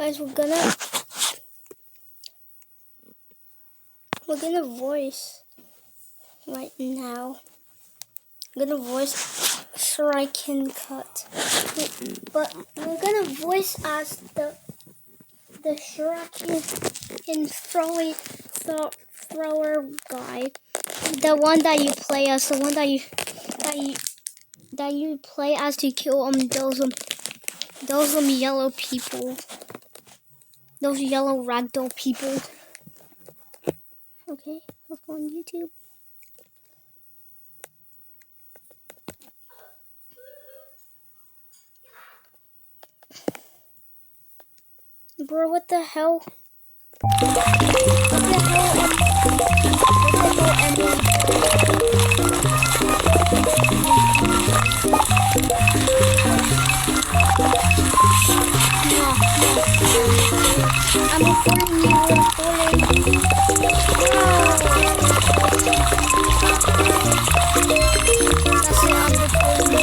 Guys, we're gonna voice right now. I'm gonna voice shuriken cut, but we're gonna voice as the shuriken thrower guy, the one that you play as, the one that you play as to kill those yellow people, those yellow ragdoll people. Okay, let's go on YouTube. Bro, what the hell? What the hell, I'm recording you, That's it, I'm recording you.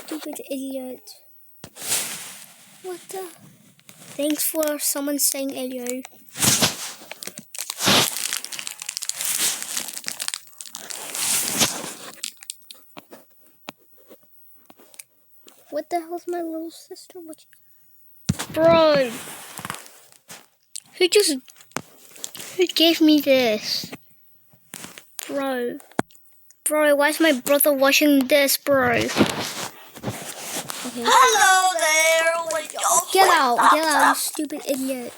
Stupid idiot. What the? Thanks for someone saying hello. What the hell's my little sister watching? Bro! Who gave me this? Bro, why is my brother watching this, bro? Okay. Hello there! Get out, you stupid idiot.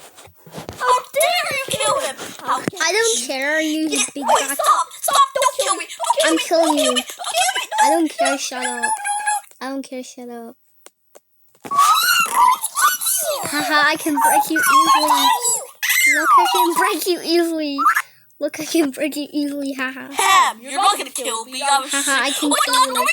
How dare you kill him! I don't care, you big Wait, back. stop! Don't kill me! I'm killing you. Don't kill me! I don't care, shut up. I don't care, shut up. Haha, I can break you easily. Look, I can break you easily. Look, I can break you easily, haha. Ham, you're not gonna kill me. Haha, I can kill you. Who are you?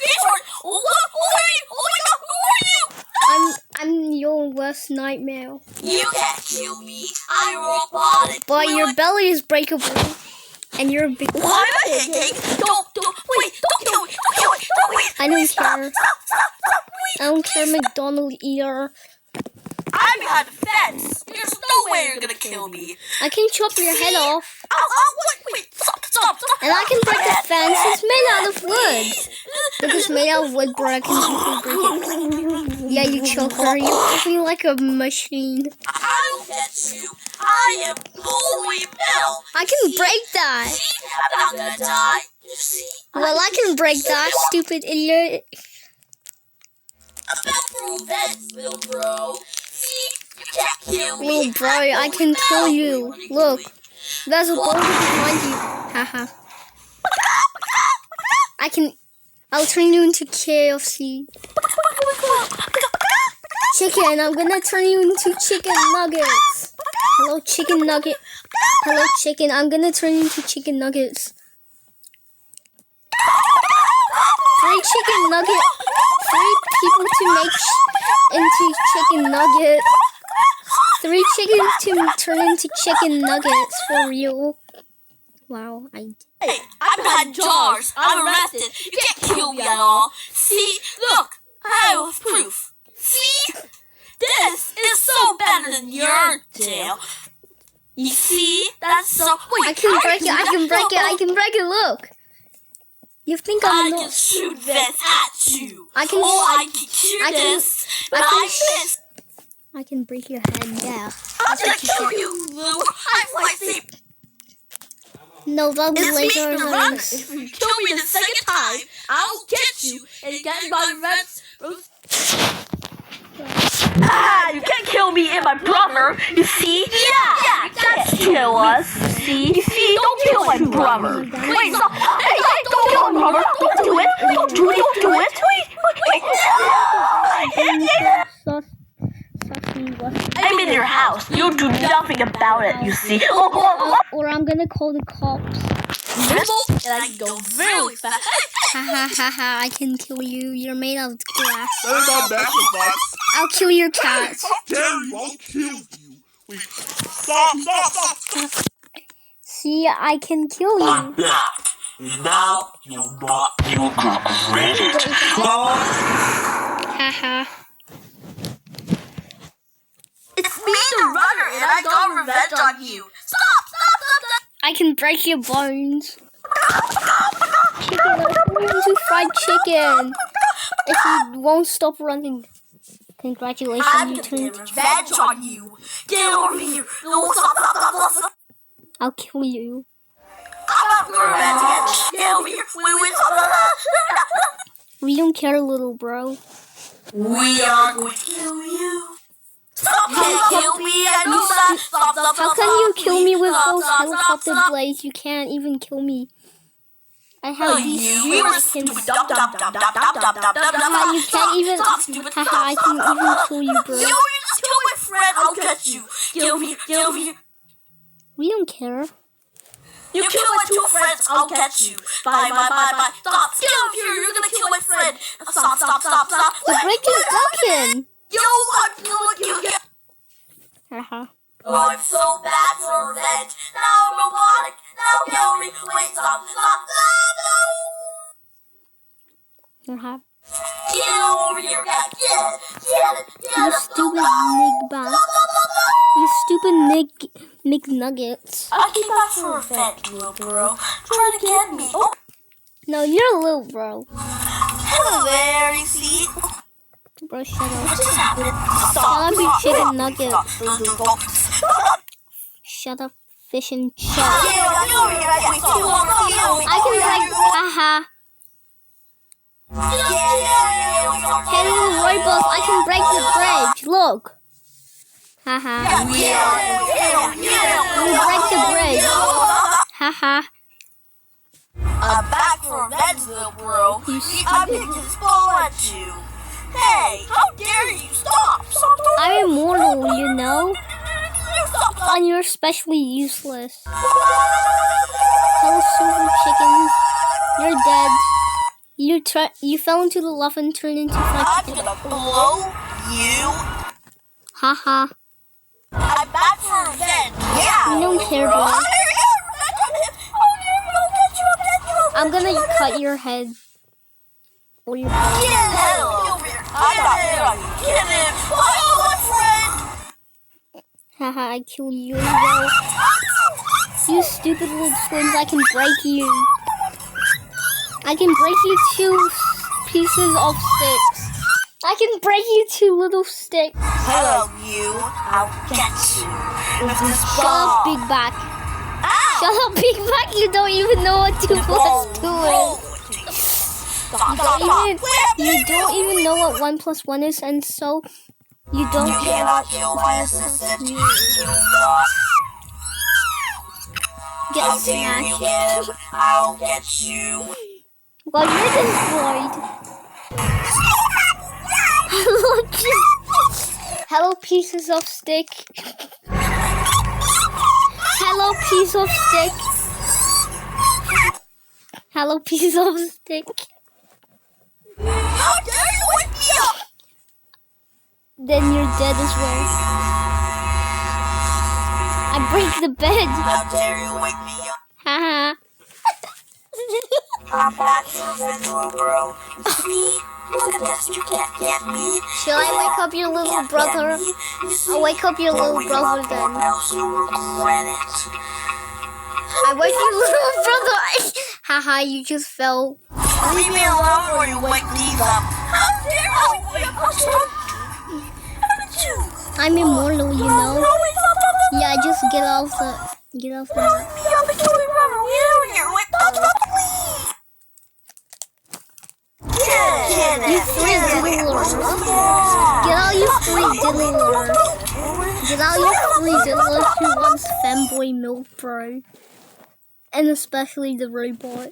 Oh my god, who are you? I'm your worst nightmare. You can't kill me. I'm robotic. But your belly is breakable, and you're a big. Why am I hanging? Don't kill me. Don't I don't care. I don't care, McDonald eater. I'm behind the fence. There's no way you're gonna kill me. I can chop your head off. Wait, stop. And I can break the fence. It's made out of wood. Look, it's made out of wood, bro. I can break it. Yeah, you choker. You're moving like a machine. I'll get you. I am fully metal. I can break that. See, I'm not gonna die. You see? Well, I can break that, stupid idiot. About prove that, little bro. See, you can't kill me. Little bro, I can kill you. Look, there's a boulder behind you. Haha. I'll turn you into KFC. Chicken, I'm gonna turn you into chicken nuggets. Hello, chicken nugget. Hello, chicken, I'm gonna turn you into chicken nuggets. 3 chicken nugget. 3 people to make into chicken nuggets. 3 chickens to turn into chicken nuggets, for real. Wow, Hey, I'm behind jars. I'm arrested. You can't kill me at all. See, look, I have proof. See, this is so better than your jail. You see, that's so. Wait, I can break it, look. You think I'm I not? can shoot this at you. I can shoot this, but I missed. I can break your head, yeah. I'm gonna kill you, Lou. I'm like, no, that'll be it's me, later. If you kill me the second time, I'll get you and get my revenge. You can't kill me and my brother. You see? Yeah, that's kill us. See? You see? Don't kill my brother. Wait, stop. Hey, Robert, don't do it. Don't do it. Don't do it. I'm in your house. You do nothing about it, you see. Or I'm gonna call the cops. And I can go really fast. Ha ha ha ha, I can kill you. You're made of glass. That's not sacrifice. I'll kill your cat. How dare you? I'll kill you. Wait, stop. See, I can kill you. I'm back. And now you'll not feel regret it. Ha ha. It's me, the runner, and I got revenge on you. Stop. I can break your bones. Chicken, I'm going to fried chicken. If you won't stop running. Congratulations, I'm you gonna turned. get revenge on you. Get over here. No, stop. I'll kill you. I'm not gonna revenge again. Get over here. Wait, stop. We don't care, little bro. We are going to kill you. Stop, kill me. I know that. Stop. How can you kill me with those helicopter blades? You can't even kill me. I have these We were skins. stupid. Haha, you can't even. Haha, I can even kill you, bro. You just kill my friend. I'll get you. Get over here. We don't care. You kill my two friends. I'll get you. Bye. Stop. Get over here. You're gonna kill my friend. Stop. The break is broken. Yo, I'm gonna kill you. Haha. Oh, I'm so bad for revenge. Now I'm robotic. Now kill me. Wait, stop. Haha. Get over here, man. Get it. You stupid nigbot. You stupid McNuggets. I came back for revenge, little bro. Try to get me. Oh, No, you're a little bro. hello there, you see. Bro, shut up. What just happened? Shut up, you chicken nugget. Stop. Shut up, fish and chip. Get over here. I I can break. Haha. Hey, little robots, I can break the bridge. Look. Haha. You break the bridge. Haha. I'm back for revenge, little bro. You I'm going to ball at you. Hey, how dare you? Stop. I'm immortal, you know? Stop. And you're especially useless. Hello, silver chickens. You're dead. You fell into the lava and turned into fried I'm chicken. gonna blow you. Haha. I'm back for revenge. Yeah. We don't care, bro. I'm gonna cut your head. Or your head. Get him. I got him. Get him. Oh, my friend. Haha, I kill you as well. You stupid little twins, I can break you. I can break you 2 pieces of sticks. I can break you 2 little sticks. Hello, you. I'll get you. With this Shut up, ball. Big Back. Ow. Shut up, Big Back. You don't even know what 2 plus 2 is. You don't even know what 1 plus 1 is, and so you don't. You cannot kill my assistant. Get smashed. I'll get you. Well, you're destroyed. Hello, pieces of stick. Hello, piece of stick. Hello, piece of stick. How dare you wake me up? Then you're dead as well. I break the bed. How dare you wake me up? Haha. I'm back to revenge, little bro. See? Look at this. You can't get me. Shall I wake up your little brother? I'll wake up your little brother then. Else you'll regret it. I wake your little brother. Haha, you just fell. Leave me alone or you wake me up. How dare you wake up? Haven't you? I'm immortal, you know. No, wait, stop. Yeah, just get off the. Wake me up and kill me, brother. Get over here. Wait, stop, please. You 3 diddlers. Get out, you 3 diddlers. Get out, you 3 diddlers who wants femboy milk, bro. And especially the robot.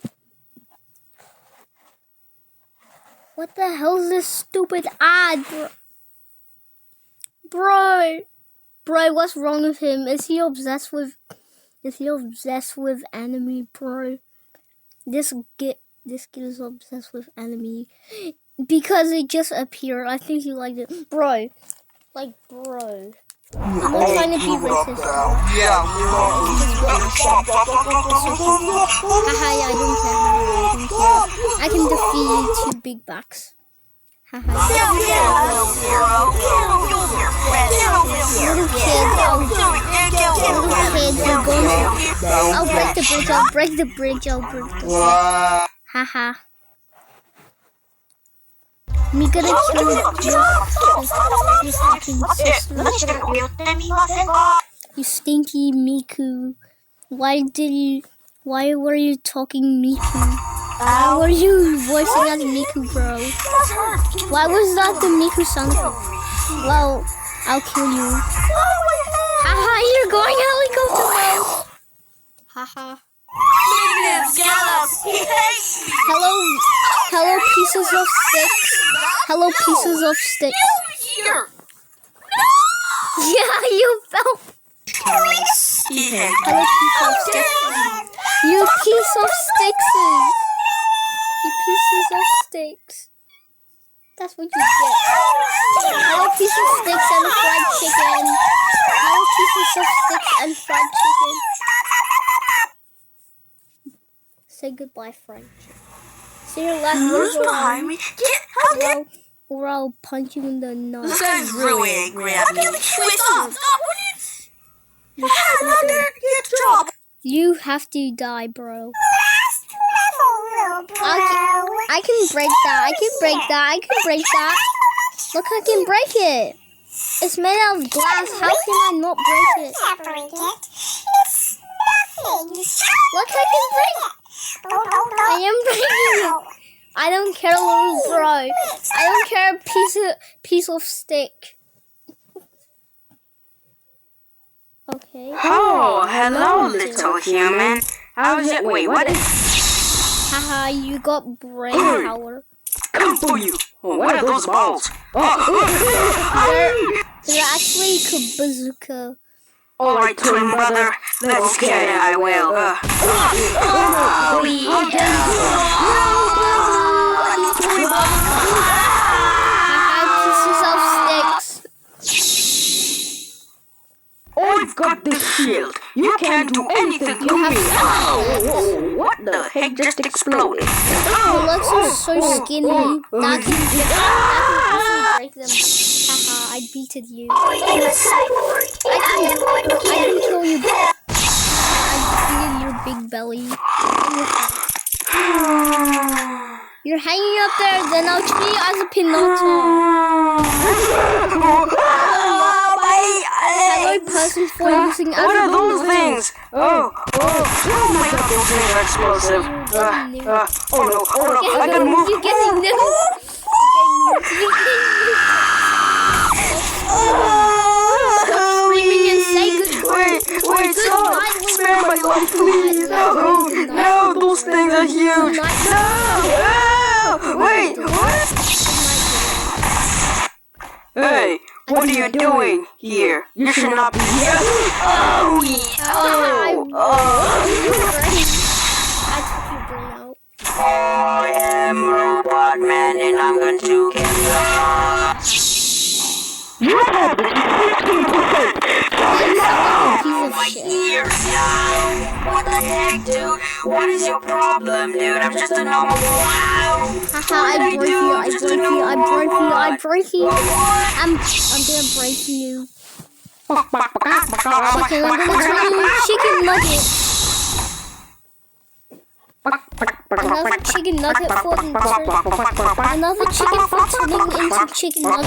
What the hell is this stupid ad, bro? Bro, what's wrong with him? Is he obsessed with anime, bro? This kid is obsessed with anime because it just appeared. I think he liked it, bro. Like, bro. I'm not trying to be racist. Yeah. Haha, yeah, I don't care. I can defeat you 2 big bucks. Haha. Little kids, you're going to... I'll break the bridge. Haha. Me gonna kill your fucking sister. You stinky Miku. Why were you talking Miku? Why were you voicing as Miku, bro? Why was that the Miku sound? Well, I'll kill you. Haha, you're going helicopter mode. Haha. Hello, pieces of sticks. Hello, pieces of sticks. Here. Yeah, you fell. Hello, piece of sticks. You piece of sticks. You pieces of sticks. That's what you get. Hello, piece of sticks and fried chicken. Hello, pieces of sticks and fried chicken. Say goodbye, fried chicken. Say your last Who's words behind me? or I'll punch you in the nuts. This guy's really angry at me. Wait, stop! Stop! You have to die, bro. I can break that. I can break that. Look, I can break it. It's made out of glass. How can I not break it? Look, I can break it. I am breaking it. I don't care, little bro. I don't care, piece of stick. Okay. Oh, hello, little human. How's it? Wait, what is... Haha, you got brain power. Come for you. Oh, what are those balls? They're actually bazooka. Alright, twin brother. Let's get it, I will. Pieces of sticks. I've got this shield. You can't do anything to me. Oh, what the heck just exploded? Your legs are so skinny. That can easily break them. Haha, I beated you. I can kill you. I defeated your big belly. You're hanging up there, then I'll treat you as a pinata. Hello, person for using as What a are those pinata. things? Oh my god, those things are explosive. Oh no, I gotta move. You're getting new. Screaming and say goodbye. Wait, stop! Spare my life, please! No, those things are huge! No! Wait, what? Hey, what are you doing here? You should not be here! I am Robot Man and I'm going to kill you. Your habit is 15%! My ears now! What the heck, dude? What is your problem, dude? I'm just a normal wow! Haha, I break you. I'm gonna break you. Chicken, I'm gonna turn you chicken nugget. Another chicken nugget for another chicken for turning into chicken nugget.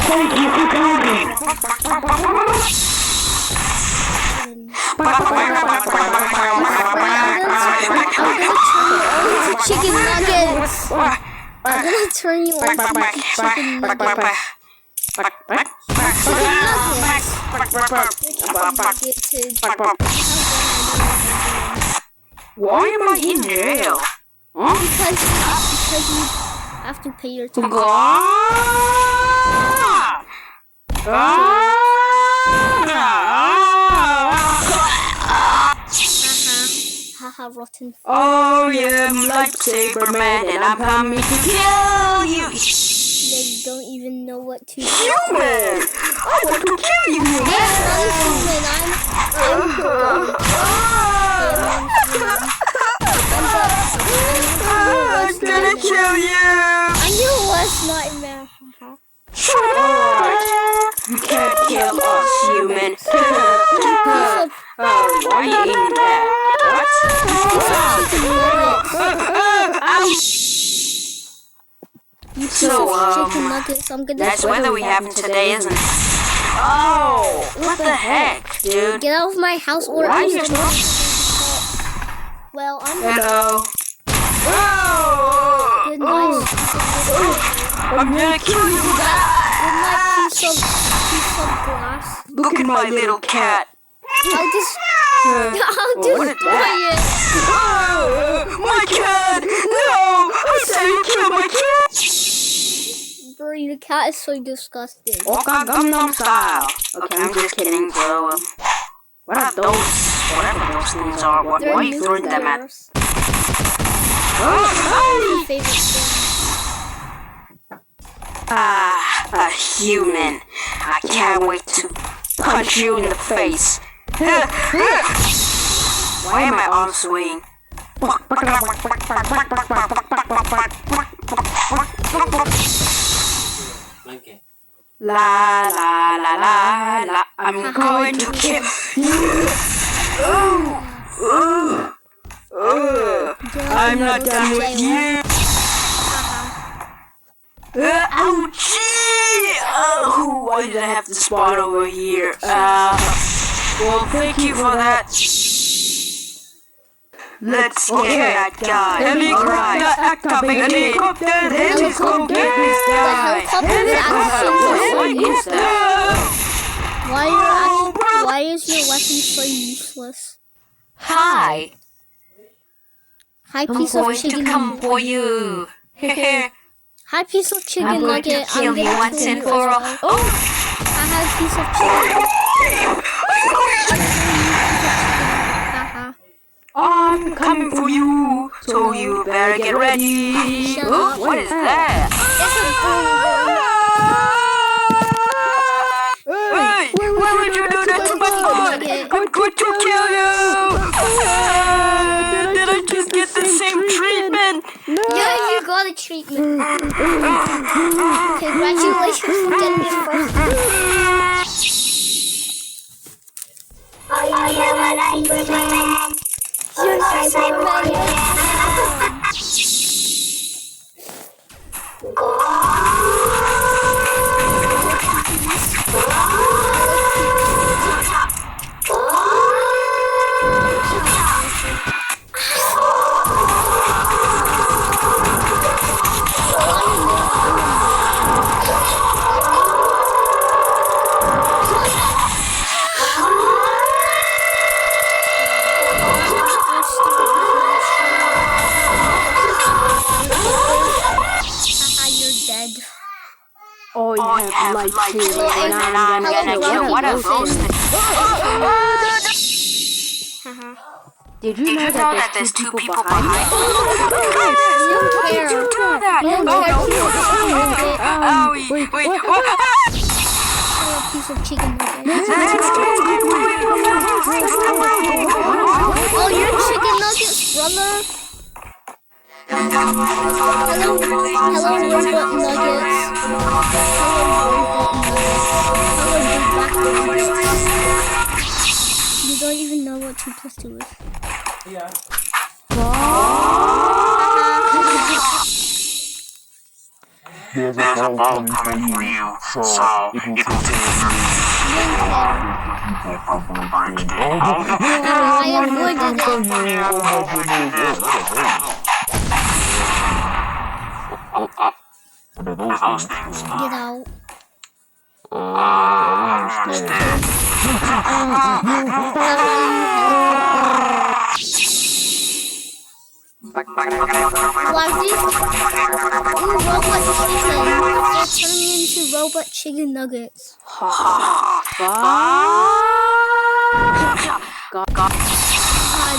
Chicken nuggets. I'm gonna turn you all into chicken nuggets. Why am I in jail? Huh? have to pay your tax. Haha, rotten. Oh yeah, I'm lightsaber man, and I'm coming to kill you. They don't even know what to do. Human! I want to kill you! I'm gonna kill you! I knew it was nightmare. Shut up! You can't kill us, human. Why are you eating that? Chicken nuggets. I'm gonna That's weather we have today, isn't it? Oh, what the heck, dude? get out of my house or Why are else you I'm gonna well, I'm Hello. good night. I'm gonna kill you. Good night, piece of glass. Look at my little cat. I'll destroy it. My cat! No! I said you killed my cat! Bro, the cat is so disgusting. Oka Gangnam Style. Okay, I'm just kidding, bro. What are those? Whatever those things are. Why are you throwing them at? My favorite thing. A human. I can't wait to punch you in the face. Why am I arm swinging? La la la la la. I'm going to kill you. I'm not done with you. Ouchie! Oh, why did I have to spawn over here? Well, thank you for that. Let's get that guy. Helicopter activated. Let's go get this guy. What is that? Why is your weapon so useless? Hi. Hi, I'm piece of going to chicken. come for you. Hi, piece of chicken I'm going nugget. to kill you once and for all. Oh! I have a piece of chicken. Haha. I'm coming for you, so you better get ready. Shut Oh, up. what is that? Hey, why would you do that to my boy? I'm going to kill you. Did I just get the same treatment? Yeah, you got a treatment. Congratulations for getting it first. I am a Cyberman. You're Cyberman. Oh, you have lightsaber, and I'm gonna kill one of those things. Did you know that there's two people behind me? Why did you do that? Oh, wait, what? A piece of chicken nugget. Oh, you're chicken nuggets, brother. Hello, robot nuggets. You don't even know what 2 plus 2 is. Yeah. There's a ball coming for you, so it will take I avoided it. Get out. Like these robot chicken, they're turning into robot chicken nuggets. I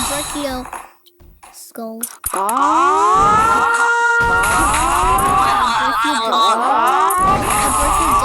break your skull. I break your